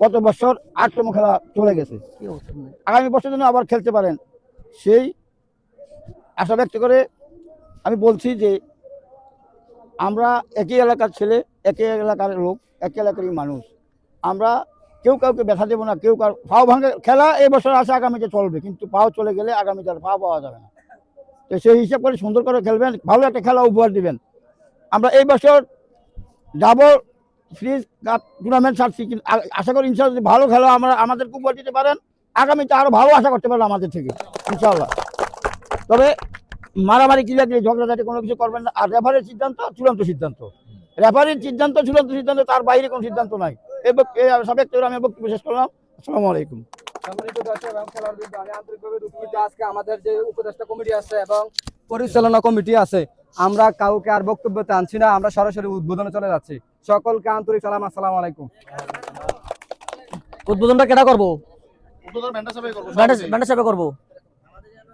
কত বছর 8তম খেলা চলে গেছে, আগামী বছর যেন আবার খেলতে পারেন সেই আশা ব্যক্ত করে আমি বলছি যে আমরা একই এলাকার ছেলে, একই এলাকার লোক, একই এলাকারই মানুষ। আমরা কেউ কাউকে ব্যথা দেবো না, কেউ কার পাও ভাঙে। খেলা এই বছর আসে, আগামীতে চলবে, কিন্তু পাও চলে গেলে আগামীতে আর পাও পাওয়া যাবে না। তো সেই হিসাব করে সুন্দর করে খেলবেন, ভালো একটা খেলা উপহার দিবেন। আমরা এই বছর ডাবল ফ্রিজ কাপ টুর্নামেন্ট ছাড়ছি, কিন্তু আশা করি ইনশাল্লাহ যদি ভালো খেলা আমরা আমাদেরকে উপহার দিতে পারেন, আগামীতে আরও ভালো আশা করতে পারেন আমাদের থেকে ইনশাল্লাহ। তবে মারামারি কিলাকি ঝগড়াঝাটি কোনো কিছু করবেন না। আর রেফারির সিদ্ধান্ত চূড়ান্ত সিদ্ধান্ত, রেফারির সিদ্ধান্ত চূড়ান্ত সিদ্ধান্ত, তার বাইরে কোনো সিদ্ধান্ত নাই। এই সাবেক আমি বক্তব্য শেষ করলাম। আসসালামু আলাইকুম। সম্মানিত দর্শক এবং খেলোয়াড়বৃন্দ, আমি আন্তরিকভাবে দুঃখিত। আজকে আমাদের যে উপদেষ্টা কমিটি আছে এবং পরিচালনা কমিটি আছে, আমরা কাউকে আর বক্তব্যতে আনছি না, আমরা সরাসরি উদ্বোধনে চলে যাচ্ছি। সকলকে আন্তরিক সালাম, আসসালামু আলাইকুম। উদ্বোধনটা কেটা করবো? উদ্বোধন ব্যান্ডা সাহেব করব, ব্যান্ডা সাহেব করবো।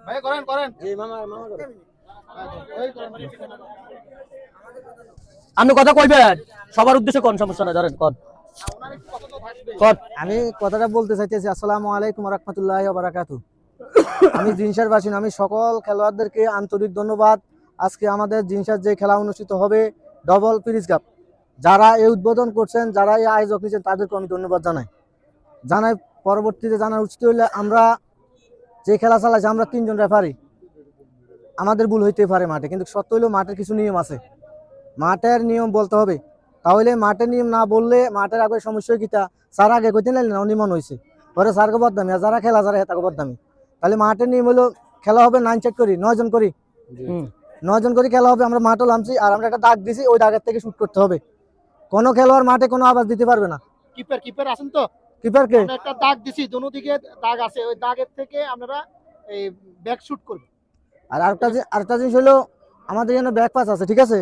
ভাই করেন করেন। আপনি কথা কইবেন, সবার উদ্দেশ্যে কোন সমস্যা না, ধরেন কোন। আমি কথাটা বলতে চাইতেছি, আসসালামু আলাইকুম ওয়া রাহমাতুল্লাহি ওয়া বারাকাতুহু। আমি জিনসার বাসিন, আমি সকল খেলোয়াড়দেরকে আন্তরিক ধন্যবাদ। আজকে আমাদের জিনসার যে খেলা অনুষ্ঠিত হবে ডবল ফ্রিজ কাপ, যারা এই উদ্বোধন করছেন, যারা এই আয়োজক নিচ্ছেন, তাদেরকে আমি ধন্যবাদ জানাই। পরবর্তীতে জানার উচিত হইলে আমরা যে খেলা চালাইছি, আমরা 3 জন রেফারি, আমাদের ভুল হইতে পারে মাঠে, কিন্তু সত্য হইলেও মাঠের কিছু নিয়ম আছে, মাঠের নিয়ম বলতে হবে। তাহলে মাঠের নিয়ম না বললে মাঠের আগে সমস্যা কিতা, স্যার আগে কইতে নাইলেন না অনিমন হয়েছে, পরে স্যারকে বদনামি, আর যারা খেলা যারা হেতাকে বদনামি। তাহলে মাঠের নিয়ম হলো খেলা হবে 9 সেট করি, 9 জন করি, 9 জন করে খেলা হবে। আমরা মাঠে নামছি আর আমরা একটা দাগ দিছি, ওই দাগের থেকে শুট করতে হবে। কোনো খেলোয়াড় মাঠে কোনো আওয়াজ দিতে পারবে না। কিপার আছেন তো, কিপারকে আমরা একটা দাগ দিছি, দোনো দিকে দাগ আছে, ওই দাগের থেকে আমরা এই ব্যাক শুট করব। আর আরেকটা জিনিস হলো আমাদের এখানে ব্যাক পাস আছে, ঠিক আছে।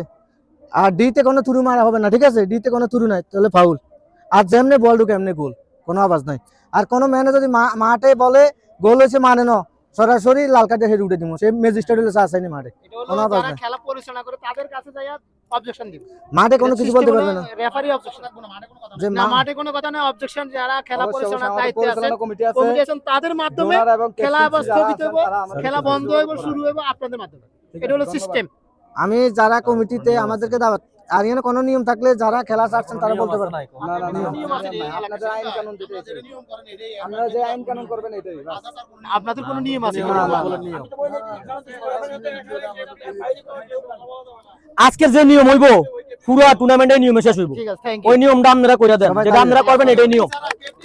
আর ডিতে কোনো থ্রু মারা হবে না, ঠিক আছে। ডিতে কোনো থ্রু নাই, তাহলে ফাউল। আর যেমনি বল ঢুকে এমনি গোল, কোনো আওয়াজ নাই। আর কোনো ম্যানে যদি মাঠে বলে গোল হয়েছে মানে ন, সরাসরি লাল কার্ডে হেড উঠে দিব, সে ম্যাজিস্ট্রেট হলে চাইনি মাঠে, কোনো আওয়াজ নাই। খেলা পরিচালনা করে তাদের কাছে যাইয়া অবজেকশন দিব, মাঠে কোনো কিছু বলতে পারবে না, রেফারি অবজেকশন রাখবো না, মাঠে কোনো কথা যে না, মাঠে কোনো কথা না, অবজেকশন যারা খেলা পরিচালনার দায়িত্বে আছে, পরিচালনা কমিটি আছে, কমিটি আছেন, তাদের মাধ্যমে ডোনার এবং খেলা ক্যাপ্টেন্সি যারা স্থগিত আছেন, হইব, তারা আমাদের খেলা সাথে বন্ধ যোগাযোগ হইব, করা। শুরু হইব আপনাদের মাধ্যমে। ঠিক এটা হলো আছে, সিস্টেম। আমি যারা কমিটিতে আমাদেরকে দাওয়াত, আর এখানে কোনো নিয়ম থাকলে যারা খেলা চাচ্ছেন তারা বলতে পারবে। না, আপনাদের আইন কানুন যেটা আছে, আপনারা যে আইন কানুন করবেন এটাই বাস। আপনাদের কোনো নিয়ম আছে? আজকের যে নিয়ম হইব পুরো টুর্নামেন্টের নিয়মে শেষ হইব, ঠিক আছে, থ্যাংক ইউ। ওই নিয়মটা আপনারা কইরা দেন, যেটা আপনারা করবেন এটাই নিয়ম।